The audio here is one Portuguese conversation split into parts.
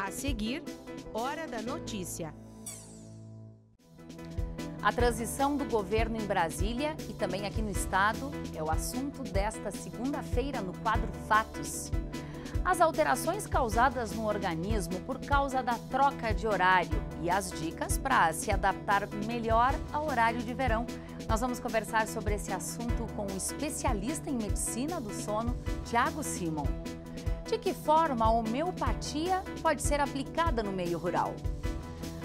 A seguir, Hora da Notícia. A transição do governo em Brasília e também aqui no estado é o assunto desta segunda-feira no quadro Fatos. As alterações causadas no organismo por causa da troca de horário e as dicas para se adaptar melhor ao horário de verão. Nós vamos conversar sobre esse assunto com o especialista em medicina do sono, Tiago Simon. De que forma a homeopatia pode ser aplicada no meio rural?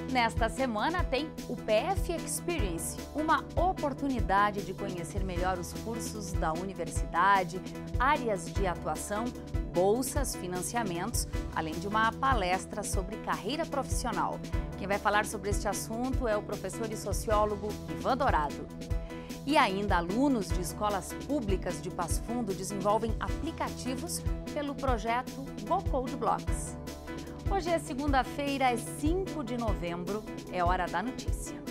Nesta semana tem o PF Experience, uma oportunidade de conhecer melhor os cursos da universidade, áreas de atuação, bolsas, financiamentos, além de uma palestra sobre carreira profissional. Quem vai falar sobre este assunto é o professor e sociólogo Ivan Dourado. E ainda alunos de escolas públicas de Passo Fundo desenvolvem aplicativos pelo projeto Go Code Blocks. Hoje é segunda-feira, é 5 de novembro, é hora da notícia.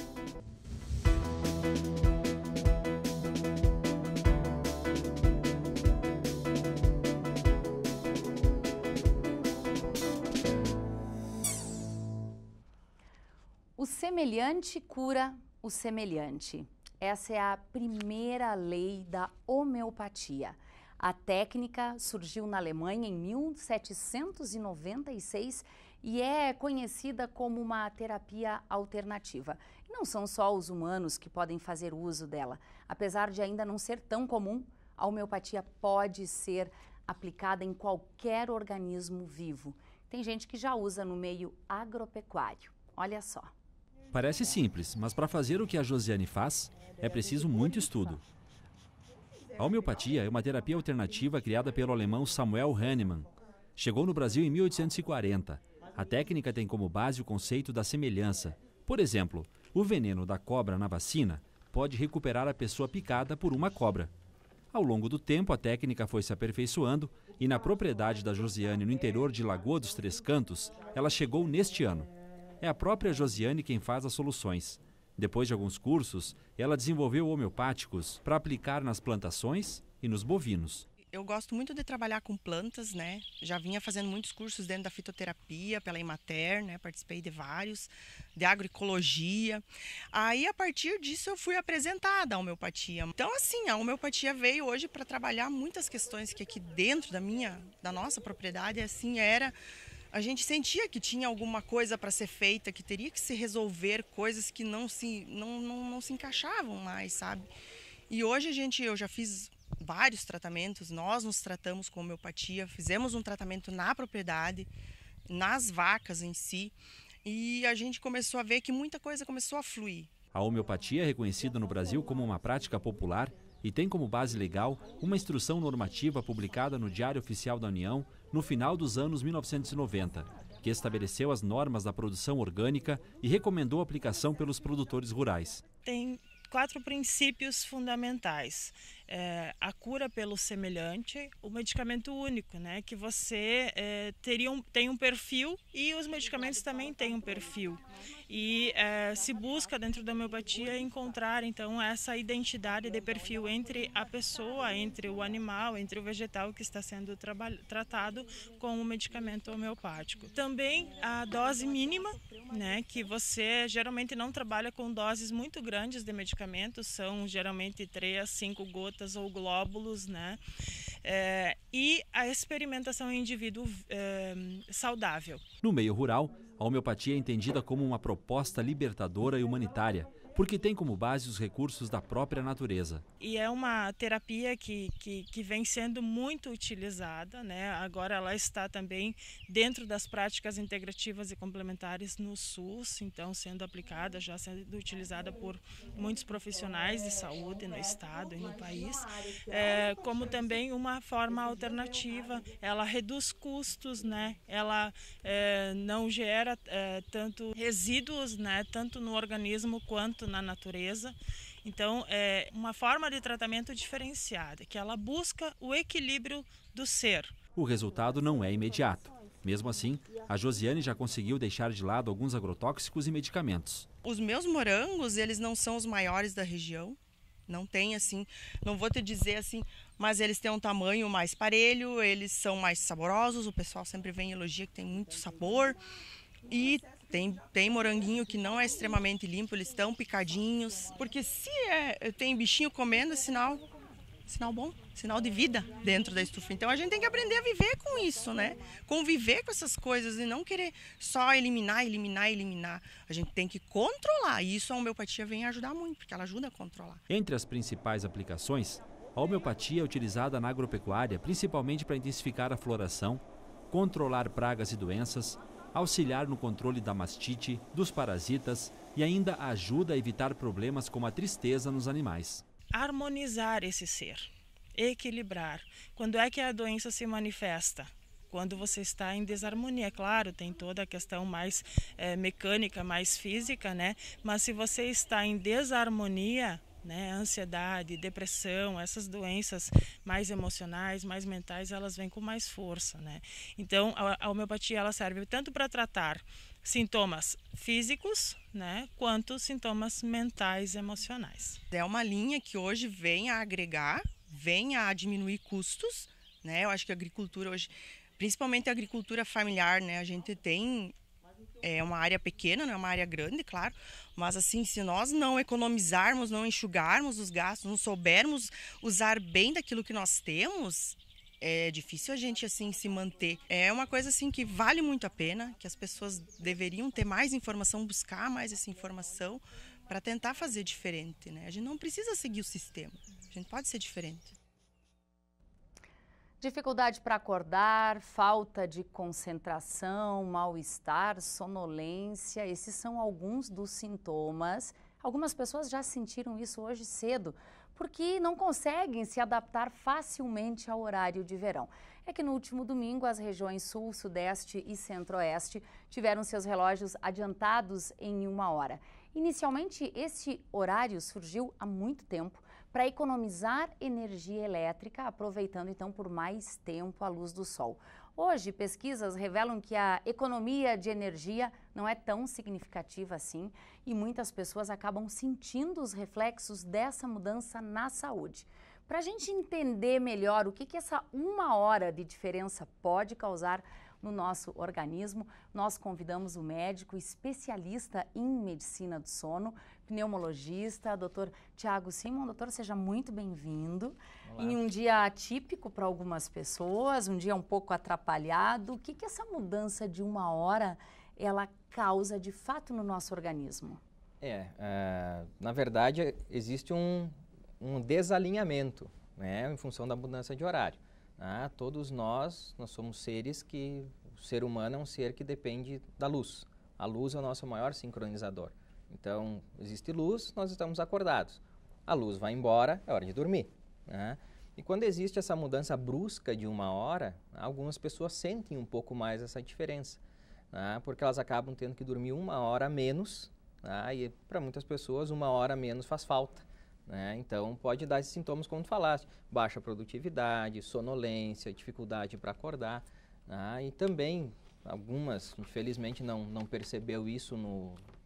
O semelhante cura o semelhante. Essa é a primeira lei da homeopatia. A técnica surgiu na Alemanha em 1796 e é conhecida como uma terapia alternativa. E não são só os humanos que podem fazer uso dela. Apesar de ainda não ser tão comum, a homeopatia pode ser aplicada em qualquer organismo vivo. Tem gente que já usa no meio agropecuário. Olha só. Parece simples, mas para fazer o que a Josiane faz, é preciso muito estudo. A homeopatia é uma terapia alternativa criada pelo alemão Samuel Hahnemann. Chegou no Brasil em 1840. A técnica tem como base o conceito da semelhança. Por exemplo, o veneno da cobra na vacina pode recuperar a pessoa picada por uma cobra. Ao longo do tempo, a técnica foi se aperfeiçoando e na propriedade da Josiane, no interior de Lagoa dos Três Cantos, ela chegou neste ano. É a própria Josiane quem faz as soluções. Depois de alguns cursos, ela desenvolveu homeopáticos para aplicar nas plantações e nos bovinos. Eu gosto muito de trabalhar com plantas, né? Já vinha fazendo muitos cursos dentro da fitoterapia, pela Emater, né? Participei de vários, de agroecologia. Aí, a partir disso, eu fui apresentada à homeopatia. Então, assim, a homeopatia veio hoje para trabalhar muitas questões que aqui dentro da nossa propriedade, assim, a gente sentia que tinha alguma coisa para ser feita, que teria que se resolver coisas que não se encaixavam mais, sabe? E hoje eu já fiz vários tratamentos, nós nos tratamos com homeopatia, fizemos um tratamento na propriedade, nas vacas em si, e a gente começou a ver que muita coisa começou a fluir. A homeopatia é reconhecida no Brasil como uma prática popular e tem como base legal uma instrução normativa publicada no Diário Oficial da União no final dos anos 1990, que estabeleceu as normas da produção orgânica e recomendou a aplicação pelos produtores rurais. Tem 4 princípios fundamentais. A cura pelo semelhante, o medicamento único, né? Que você tem um perfil e os medicamentos também têm um perfil. E se busca dentro da homeopatia encontrar então essa identidade de perfil entre a pessoa, entre o animal, entre o vegetal que está sendo tratado com o medicamento homeopático. Também a dose mínima, né? Que você geralmente não trabalha com doses muito grandes de medicamentos, são geralmente 3 a 5 gotas ou glóbulos, né? E a experimentação em indivíduo saudável. No meio rural, a homeopatia é entendida como uma proposta libertadora e humanitária, porque tem como base os recursos da própria natureza. E é uma terapia que vem sendo muito utilizada, né? Agora ela está também dentro das práticas integrativas e complementares no SUS, então sendo aplicada, já sendo utilizada por muitos profissionais de saúde no estado e no país, como também uma forma alternativa. Ela reduz custos, né? Ela não gera tanto resíduos, né? Tanto no organismo quanto na natureza. Então, é uma forma de tratamento diferenciada, que ela busca o equilíbrio do ser. O resultado não é imediato. Mesmo assim, a Josiane já conseguiu deixar de lado alguns agrotóxicos e medicamentos. Os meus morangos, eles não são os maiores da região, Não tem assim, não vou te dizer assim, mas eles têm um tamanho mais parelho, eles são mais saborosos, o pessoal sempre vem e elogia que tem muito sabor. E tem moranguinho que não é extremamente limpo, eles estão picadinhos. Porque se tem bichinho comendo, é sinal bom, sinal de vida dentro da estufa. Então a gente tem que aprender a viver com isso, né? Conviver com essas coisas e não querer só eliminar. A gente tem que controlar. E isso a homeopatia vem ajudar muito, porque ela ajuda a controlar. Entre as principais aplicações, a homeopatia é utilizada na agropecuária principalmente para intensificar a floração, controlar pragas e doenças, auxiliar no controle da mastite, dos parasitas e ainda ajuda a evitar problemas como a tristeza nos animais. Harmonizar esse ser, equilibrar. Quando é que a doença se manifesta? Quando você está em desarmonia, claro, tem toda a questão mais mecânica, mais física, né? Mas se você está em desarmonia, né, ansiedade, depressão, essas doenças mais emocionais, mais mentais, elas vêm com mais força, né? Então, a homeopatia ela serve tanto para tratar sintomas físicos, né, quanto sintomas mentais e emocionais. É uma linha que hoje vem a agregar, vem a diminuir custos, né? Eu acho que a agricultura hoje, principalmente a agricultura familiar, né, a gente tem uma área pequena, não é uma área grande, claro, mas assim, se nós não economizarmos, não enxugarmos os gastos, não soubermos usar bem daquilo que nós temos, é difícil a gente assim se manter. É uma coisa assim que vale muito a pena, que as pessoas deveriam ter mais informação, buscar mais essa informação para tentar fazer diferente, né? A gente não precisa seguir o sistema, a gente pode ser diferente. Dificuldade para acordar, falta de concentração, mal-estar, sonolência, esses são alguns dos sintomas. Algumas pessoas já sentiram isso hoje cedo, porque não conseguem se adaptar facilmente ao horário de verão. É que no último domingo as regiões Sul, Sudeste e Centro-Oeste tiveram seus relógios adiantados em 1 hora. Inicialmente, esse horário surgiu há muito tempo para economizar energia elétrica, aproveitando então por mais tempo a luz do sol. Hoje, pesquisas revelam que a economia de energia não é tão significativa assim e muitas pessoas acabam sentindo os reflexos dessa mudança na saúde. Para a gente entender melhor o que essa 1 hora de diferença pode causar no nosso organismo, nós convidamos o médico especialista em medicina do sono, pneumologista, Dr. Tiago Simon. Doutor, seja muito bem-vindo. Em um dia atípico para algumas pessoas, um dia um pouco atrapalhado, o que essa mudança de 1 hora ela causa de fato no nosso organismo? Na verdade, existe um desalinhamento, né, em função da mudança de horário. Todos nós somos seres que, o ser humano é um ser que depende da luz. A luz é o nosso maior sincronizador. Então, existe luz, nós estamos acordados. A luz vai embora, é hora de dormir, né? E quando existe essa mudança brusca de 1 hora, algumas pessoas sentem um pouco mais essa diferença, né? Porque elas acabam tendo que dormir 1 hora a menos, né? E para muitas pessoas 1 hora a menos faz falta. Então, pode dar esses sintomas como tu falaste, baixa produtividade, sonolência, dificuldade para acordar, e também algumas, infelizmente, não percebeu isso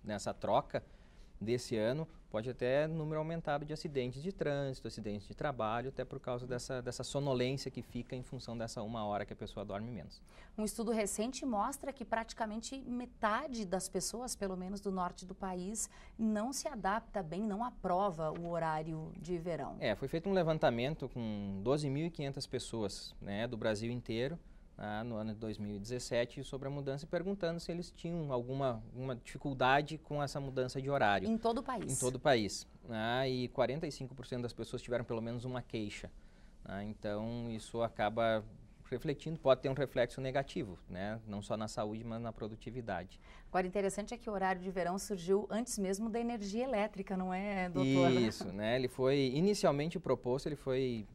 nessa troca desse ano, pode até número aumentado de acidentes de trânsito, acidentes de trabalho, até por causa dessa sonolência que fica em função dessa 1 hora que a pessoa dorme menos. Um estudo recente mostra que praticamente metade das pessoas, pelo menos do norte do país, não se adapta bem, não aprova o horário de verão. Foi feito um levantamento com 12.500 pessoas, né, do Brasil inteiro, no ano de 2017, sobre a mudança, perguntando se eles tinham alguma dificuldade com essa mudança de horário. Em todo o país? Em todo o país. E 45% das pessoas tiveram pelo menos uma queixa. Então, isso acaba refletindo, pode ter um reflexo negativo, né? Não só na saúde, mas na produtividade. Agora, interessante é que o horário de verão surgiu antes mesmo da energia elétrica, não é, doutor? Isso, né? Ele foi inicialmente proposto, ele foi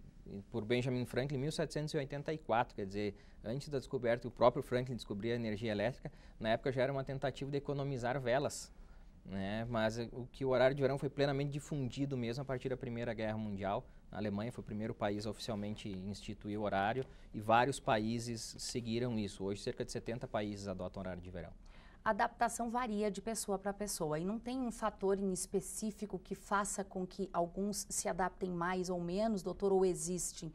por Benjamin Franklin em 1784, quer dizer, antes da descoberta, o próprio Franklin descobriu a energia elétrica, na época já era uma tentativa de economizar velas, né? Mas o horário de verão foi plenamente difundido mesmo a partir da Primeira Guerra Mundial. A Alemanha foi o primeiro país a oficialmente instituir o horário e vários países seguiram isso. Hoje, cerca de 70 países adotam horário de verão. a adaptação varia de pessoa para pessoa e não tem um fator em específico que faça com que alguns se adaptem mais ou menos, doutor, ou existem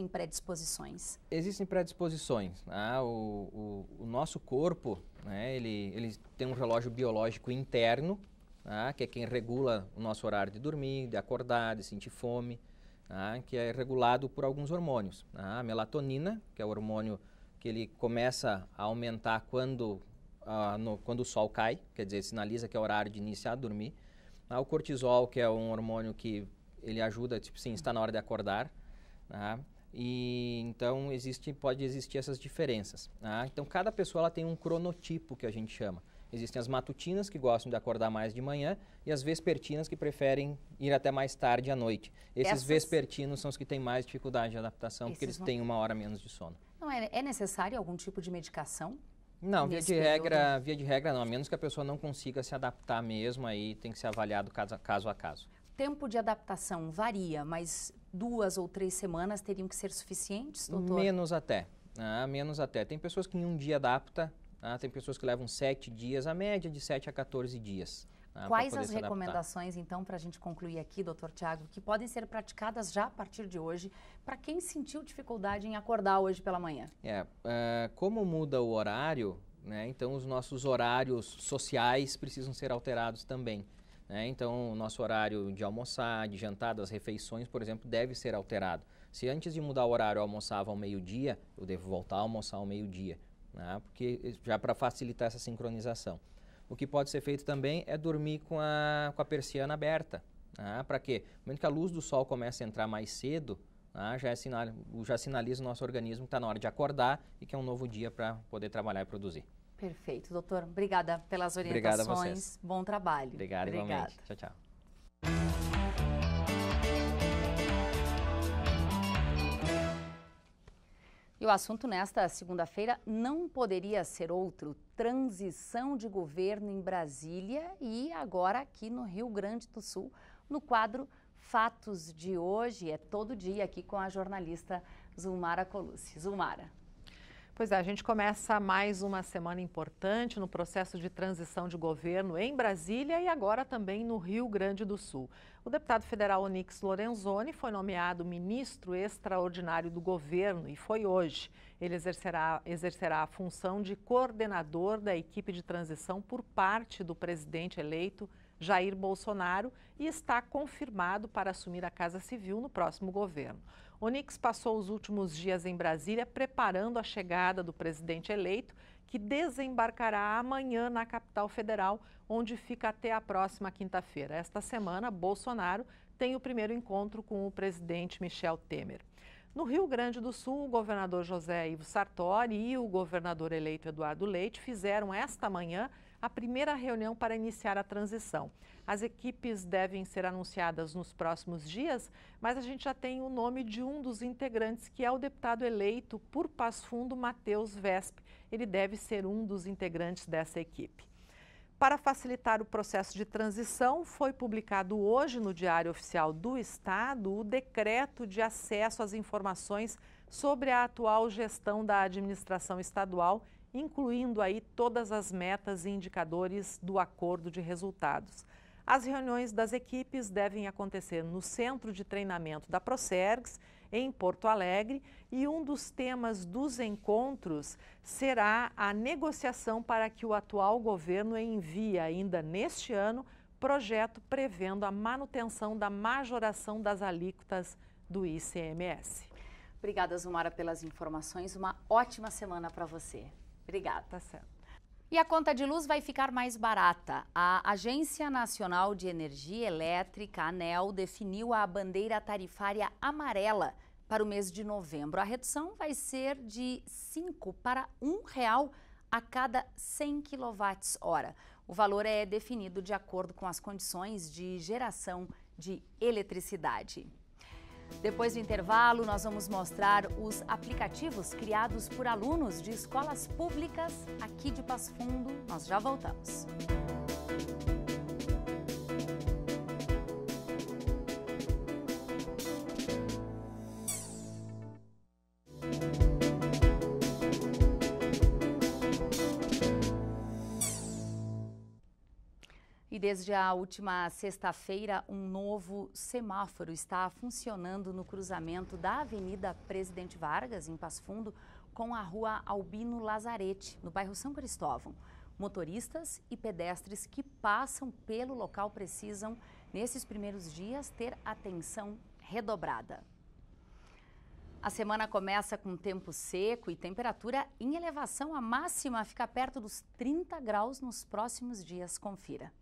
predisposições? Existem predisposições. O nosso corpo, né, ele tem um relógio biológico interno, que é quem regula o nosso horário de dormir, de acordar, de sentir fome, que é regulado por alguns hormônios. A melatonina, que é o hormônio que ele começa a aumentar quando o sol cai, quer dizer, sinaliza que é horário de iniciar a dormir. O cortisol, que é um hormônio que ele ajuda, tipo assim, está na hora de acordar. E então pode existir essas diferenças. Então cada pessoa ela tem um cronotipo que a gente chama. Existem as matutinas, que gostam de acordar mais de manhã, e as vespertinas, que preferem ir até mais tarde à noite. Esses vespertinos são os que têm mais dificuldade de adaptação, porque eles têm 1 hora menos de sono. Não é necessário algum tipo de medicação? Não, via de regra não, a menos que a pessoa não consiga se adaptar mesmo, aí tem que ser avaliado caso a caso. Tempo de adaptação varia, mas 2 ou 3 semanas teriam que ser suficientes, doutor? Menos até. Tem pessoas que em um dia adapta. Tem pessoas que levam 7 dias, a média de 7 a 14 dias. Quais as recomendações, então, para a gente concluir aqui, doutor Tiago, que podem ser praticadas já a partir de hoje, para quem sentiu dificuldade em acordar hoje pela manhã? Como muda o horário, né, então os nossos horários sociais precisam ser alterados também. Então, o nosso horário de almoçar, de jantar, das refeições, por exemplo, deve ser alterado. Se antes de mudar o horário eu almoçava ao meio-dia, eu devo voltar a almoçar ao meio-dia. Porque já para facilitar essa sincronização. O que pode ser feito também é dormir com a persiana aberta. Para quê? No momento que a luz do sol começa a entrar mais cedo, já sinaliza o nosso organismo que está na hora de acordar e que é um novo dia para poder trabalhar e produzir. Perfeito, doutor. Obrigada pelas orientações. Obrigado a vocês. Bom trabalho. Obrigado, igualmente. Tchau, tchau. E o assunto nesta segunda-feira não poderia ser outro: transição de governo em Brasília e agora aqui no Rio Grande do Sul, no quadro Fatos de Hoje. É todo dia aqui com a jornalista Zulmara Colucci. Zulmara. Pois é, a gente começa mais uma semana importante no processo de transição de governo em Brasília e agora também no Rio Grande do Sul. O deputado federal Onyx Lorenzoni foi nomeado ministro extraordinário do governo e foi hoje. Ele exercerá a função de coordenador da equipe de transição por parte do presidente eleito Jair Bolsonaro e está confirmado para assumir a Casa Civil no próximo governo. Onyx passou os últimos dias em Brasília preparando a chegada do presidente eleito, que desembarcará amanhã na capital federal, onde fica até a próxima quinta-feira. Esta semana, Bolsonaro tem o primeiro encontro com o presidente Michel Temer. No Rio Grande do Sul, o governador José Ivo Sartori e o governador eleito Eduardo Leite fizeram esta manhã a primeira reunião para iniciar a transição. As equipes devem ser anunciadas nos próximos dias, mas a gente já tem o nome de um dos integrantes, que é o deputado eleito por Passo Fundo, Matheus Vesp. Ele deve ser um dos integrantes dessa equipe. Para facilitar o processo de transição, foi publicado hoje no Diário Oficial do Estado o decreto de acesso às informações sobre a atual gestão da administração estadual, incluindo aí todas as metas e indicadores do acordo de resultados. As reuniões das equipes devem acontecer no Centro de Treinamento da Procergs, em Porto Alegre, e um dos temas dos encontros será a negociação para que o atual governo envie ainda neste ano projeto prevendo a manutenção da majoração das alíquotas do ICMS. Obrigada, Zulmara, pelas informações. Uma ótima semana para você. Obrigada. Tá certo. E a conta de luz vai ficar mais barata. A Agência Nacional de Energia Elétrica, ANEEL, definiu a bandeira tarifária amarela para o mês de novembro. A redução vai ser de 5 para R$1 a cada 100 kWh. O valor é definido de acordo com as condições de geração de eletricidade. Depois do intervalo, nós vamos mostrar os aplicativos criados por alunos de escolas públicas aqui de Passo Fundo. Nós já voltamos. E desde a última sexta-feira, um novo semáforo está funcionando no cruzamento da Avenida Presidente Vargas, em Passo Fundo, com a Rua Albino Lazarete, no bairro São Cristóvão. Motoristas e pedestres que passam pelo local precisam, nesses primeiros dias, ter atenção redobrada. A semana começa com tempo seco e temperatura em elevação. A máxima fica perto dos 30 graus nos próximos dias. Confira.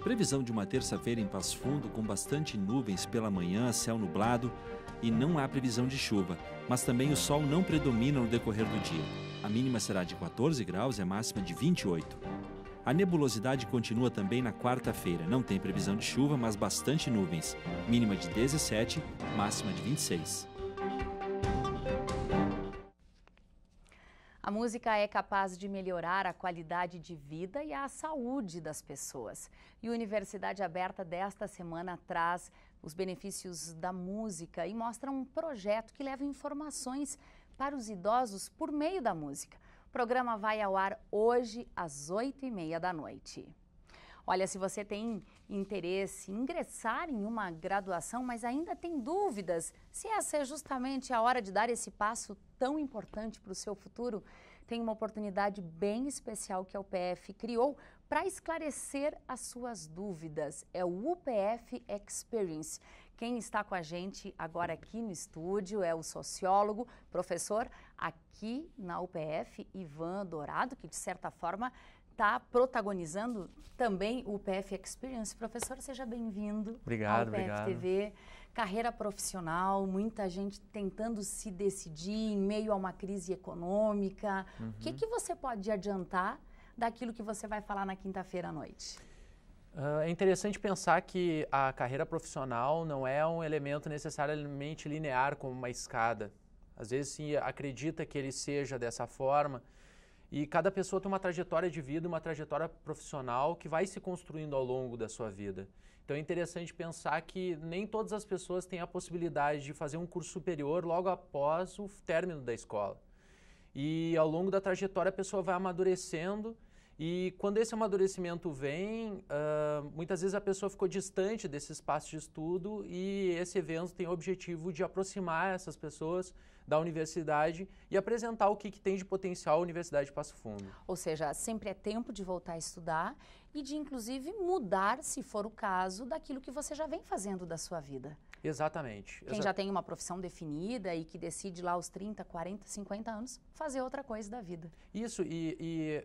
Previsão de uma terça-feira em Passo Fundo com bastante nuvens pela manhã, céu nublado e não há previsão de chuva, mas também o sol não predomina no decorrer do dia. A mínima será de 14 graus e a máxima de 28. A nebulosidade continua também na quarta-feira. Não tem previsão de chuva, mas bastante nuvens. Mínima de 17, máxima de 26. A música é capaz de melhorar a qualidade de vida e a saúde das pessoas. E a Universidade Aberta desta semana traz os benefícios da música e mostra um projeto que leva informações para os idosos por meio da música. O programa vai ao ar hoje às 8h30 da noite. Olha, se você tem interesse em ingressar em uma graduação, mas ainda tem dúvidas se essa é justamente a hora de dar esse passo tão importante para o seu futuro, tem uma oportunidade bem especial que a UPF criou para esclarecer as suas dúvidas. É o UPF Experience. Quem está com a gente agora aqui no estúdio é o sociólogo, professor aqui na UPF, Ivan Dourado, que de certa forma está protagonizando também o UPF Experience. Professor, seja bem-vindo ao UPF TV. Carreira profissional, muita gente tentando se decidir em meio a uma crise econômica. O que você pode adiantar daquilo que você vai falar na quinta-feira à noite? É interessante pensar que a carreira profissional não é um elemento necessariamente linear como uma escada. Às vezes se acredita que ele seja dessa forma, e cada pessoa tem uma trajetória de vida, uma trajetória profissional que vai se construindo ao longo da sua vida. Então é interessante pensar que nem todas as pessoas têm a possibilidade de fazer um curso superior logo após o término da escola. E ao longo da trajetória a pessoa vai amadurecendo, e quando esse amadurecimento vem, muitas vezes a pessoa ficou distante desse espaço de estudo, e esse evento tem o objetivo de aproximar essas pessoas da universidade e apresentar o que tem de potencial a Universidade de Passo Fundo. Ou seja, sempre é tempo de voltar a estudar e de, inclusive, mudar, se for o caso, daquilo que você já vem fazendo da sua vida. Exatamente. Quem já tem uma profissão definida e que decide lá aos 30, 40, 50 anos fazer outra coisa da vida. Isso, e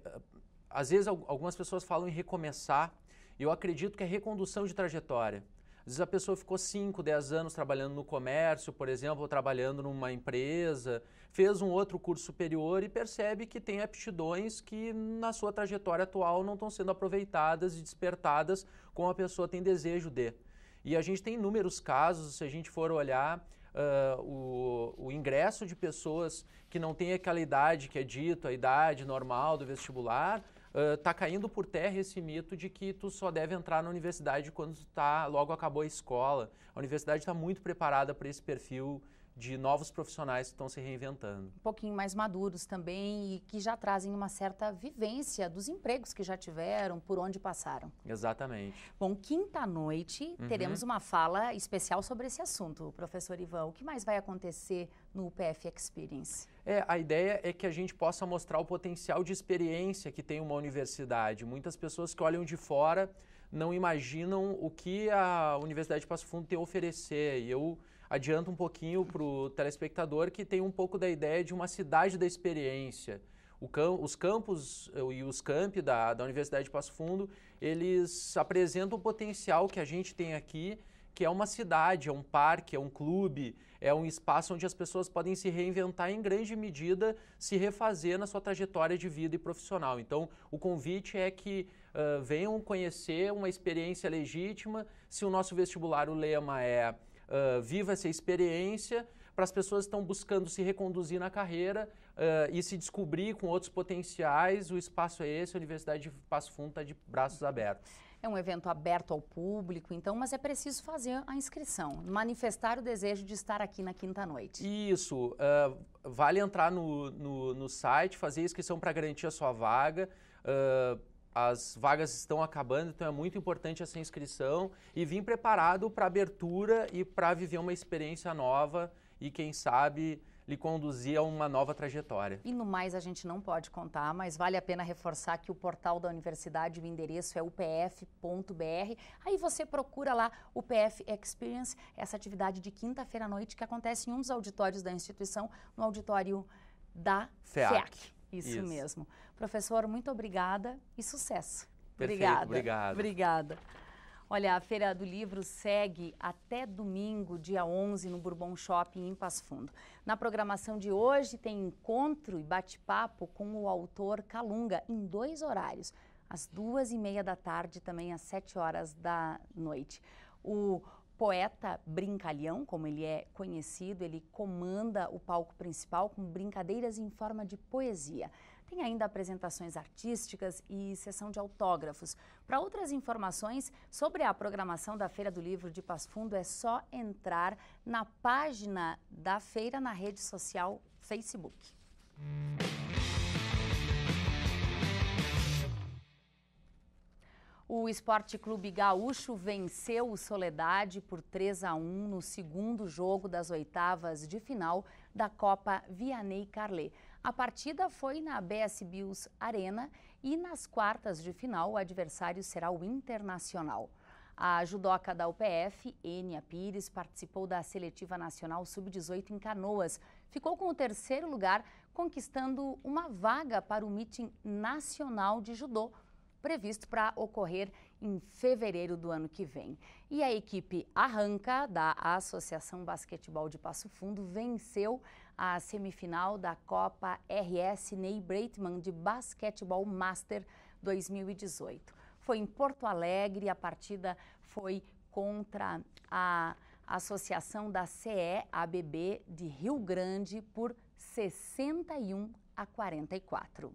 às vezes algumas pessoas falam em recomeçar, e eu acredito que é recondução de trajetória. Às vezes a pessoa ficou 5, 10 anos trabalhando no comércio, por exemplo, ou trabalhando numa empresa, fez um outro curso superior e percebe que tem aptidões que na sua trajetória atual não estão sendo aproveitadas e despertadas como a pessoa tem desejo de. E a gente tem inúmeros casos, se a gente for olhar, o ingresso de pessoas que não têm aquela idade que é dito, a idade normal do vestibular, está caindo por terra esse mito de que tu só deve entrar na universidade quando logo acabou a escola. A universidade está muito preparada para esse perfil de novos profissionais que estão se reinventando. Um pouquinho mais maduros também e que já trazem uma certa vivência dos empregos que já tiveram, por onde passaram. Exatamente. Bom, quinta-noite teremos uma fala especial sobre esse assunto. Professor Ivan, o que mais vai acontecer no UPF Experience? A ideia é que a gente possa mostrar o potencial de experiência que tem uma universidade. Muitas pessoas que olham de fora não imaginam o que a Universidade de Passo Fundo tem a oferecer. E eu adianto um pouquinho para o telespectador que tem um pouco da ideia de uma cidade da experiência. Os campos e os campi da Universidade de Passo Fundo, eles apresentam o potencial que a gente tem aqui, que é uma cidade, é um parque, é um clube, é um espaço onde as pessoas podem se reinventar e, em grande medida, se refazer na sua trajetória de vida e profissional. Então, o convite é que venham conhecer uma experiência legítima. Se o nosso vestibular, o lema é viva essa experiência, para as pessoas que estão buscando se reconduzir na carreira e se descobrir com outros potenciais, o espaço é esse, a Universidade de Passo Fundo está de braços abertos. É um evento aberto ao público, então, mas é preciso fazer a inscrição, manifestar o desejo de estar aqui na quinta-noite. Isso, vale entrar no site, fazer a inscrição para garantir a sua vaga. As vagas estão acabando, então é muito importante essa inscrição e vir preparado para a abertura e para viver uma experiência nova e, quem sabe, lhe conduzir a uma nova trajetória. E no mais a gente não pode contar, mas vale a pena reforçar que o portal da universidade, o endereço é upf.br. Aí você procura lá o UPF Experience, essa atividade de quinta-feira à noite que acontece em um dos auditórios da instituição, no auditório da FEAC. Isso mesmo. Professor, muito obrigada e sucesso. Perfeito, obrigada. Obrigada. Olha, a Feira do Livro segue até domingo, dia 11, no Bourbon Shopping, em Passo Fundo. Na programação de hoje tem encontro e bate-papo com o autor Calunga, em 2 horários, às 2h30 da tarde e também às 7 horas da noite. O poeta Brincalhão, como ele é conhecido, ele comanda o palco principal com brincadeiras em forma de poesia. Tem ainda apresentações artísticas e sessão de autógrafos. Para outras informações sobre a programação da Feira do Livro de Passo Fundo, é só entrar na página da feira na rede social Facebook. O Esporte Clube Gaúcho venceu o Soledade por 3-1 no segundo jogo das oitavas de final da Copa Vianney Carlet. A partida foi na BS Bills Arena e nas quartas de final o adversário será o Internacional. A judoca da UPF, Enia Pires, participou da seletiva nacional sub-18 em Canoas. Ficou com o 3º lugar, conquistando uma vaga para o meeting nacional de judô, previsto para ocorrer em fevereiro do ano que vem. E a equipe Arranca, da Associação Basquetebol de Passo Fundo, venceu a semifinal da Copa RS Ney Breitman de Basquetebol Master 2018. Foi em Porto Alegre, a partida foi contra a Associação da CE-ABB de Rio Grande por 61-44.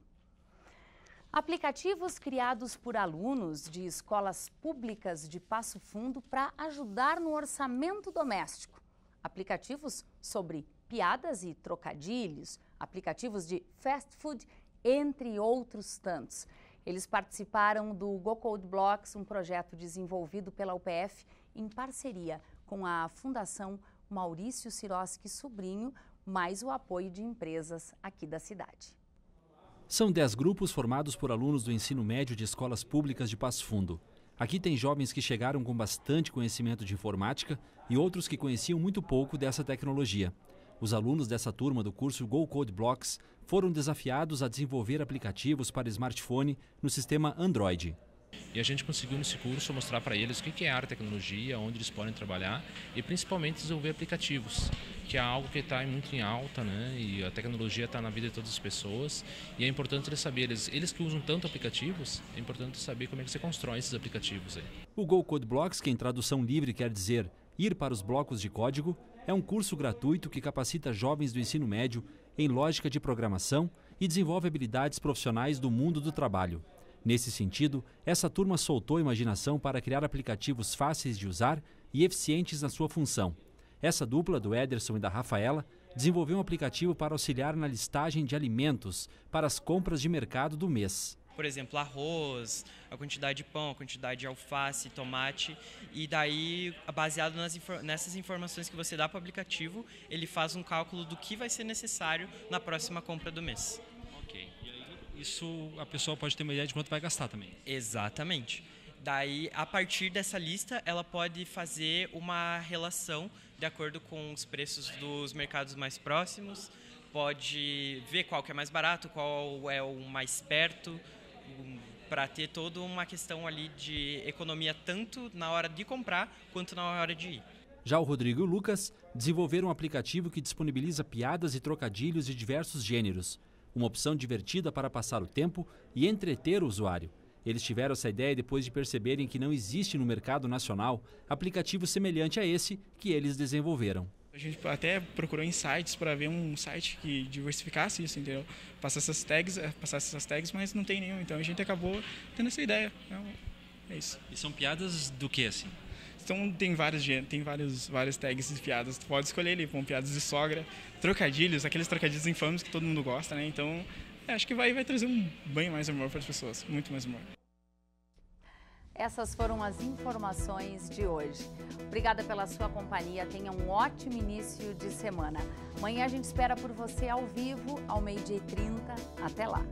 Aplicativos criados por alunos de escolas públicas de Passo Fundo para ajudar no orçamento doméstico. Aplicativos sobre piadas e trocadilhos, aplicativos de fast food, entre outros tantos. Eles participaram do Go Code Blocks, um projeto desenvolvido pela UPF em parceria com a Fundação Maurício Sirotsky Sobrinho, mais o apoio de empresas aqui da cidade. São 10 grupos formados por alunos do ensino médio de escolas públicas de Passo Fundo. Aqui tem jovens que chegaram com bastante conhecimento de informática e outros que conheciam muito pouco dessa tecnologia. Os alunos dessa turma do curso Go Code Blocks foram desafiados a desenvolver aplicativos para smartphone no sistema Android. E a gente conseguiu nesse curso mostrar para eles o que é a tecnologia, onde eles podem trabalhar e principalmente desenvolver aplicativos, que é algo que está muito em alta, né? E a tecnologia está na vida de todas as pessoas e é importante eles saberem, eles que usam tanto aplicativos, é importante saber como é que você constrói esses aplicativos aí. O Go Code Blocks, que em tradução livre quer dizer ir para os blocos de código, é um curso gratuito que capacita jovens do ensino médio em lógica de programação e desenvolve habilidades profissionais do mundo do trabalho. Nesse sentido, essa turma soltou a imaginação para criar aplicativos fáceis de usar e eficientes na sua função. Essa dupla, do Ederson e da Rafaela, desenvolveu um aplicativo para auxiliar na listagem de alimentos para as compras de mercado do mês. Por exemplo, arroz, a quantidade de pão, a quantidade de alface, tomate, e daí, baseado nessas informações que você dá para o aplicativo, ele faz um cálculo do que vai ser necessário na próxima compra do mês. Ok. E aí, isso a pessoa pode ter uma ideia de quanto vai gastar também? Exatamente. Daí, a partir dessa lista, ela pode fazer uma relação de acordo com os preços dos mercados mais próximos, pode ver qual que é mais barato, qual é o mais perto, para ter toda uma questão ali de economia tanto na hora de comprar quanto na hora de ir. Já o Rodrigo e o Lucas desenvolveram um aplicativo que disponibiliza piadas e trocadilhos de diversos gêneros, uma opção divertida para passar o tempo e entreter o usuário. Eles tiveram essa ideia depois de perceberem que não existe no mercado nacional aplicativo semelhante a esse que eles desenvolveram. A gente até procurou em sites para ver um site que diversificasse isso, entendeu? Passasse essas tags, mas não tem nenhum. Então a gente acabou tendo essa ideia. É isso. E são piadas do que, assim? Então tem várias tags de piadas. Tu pode escolher ali, com piadas de sogra, trocadilhos, aqueles trocadilhos infames que todo mundo gosta, né? Então acho que vai trazer bem mais humor para as pessoas, muito mais humor. Essas foram as informações de hoje. Obrigada pela sua companhia, tenha um ótimo início de semana. Amanhã a gente espera por você ao vivo, ao 12h30. Até lá!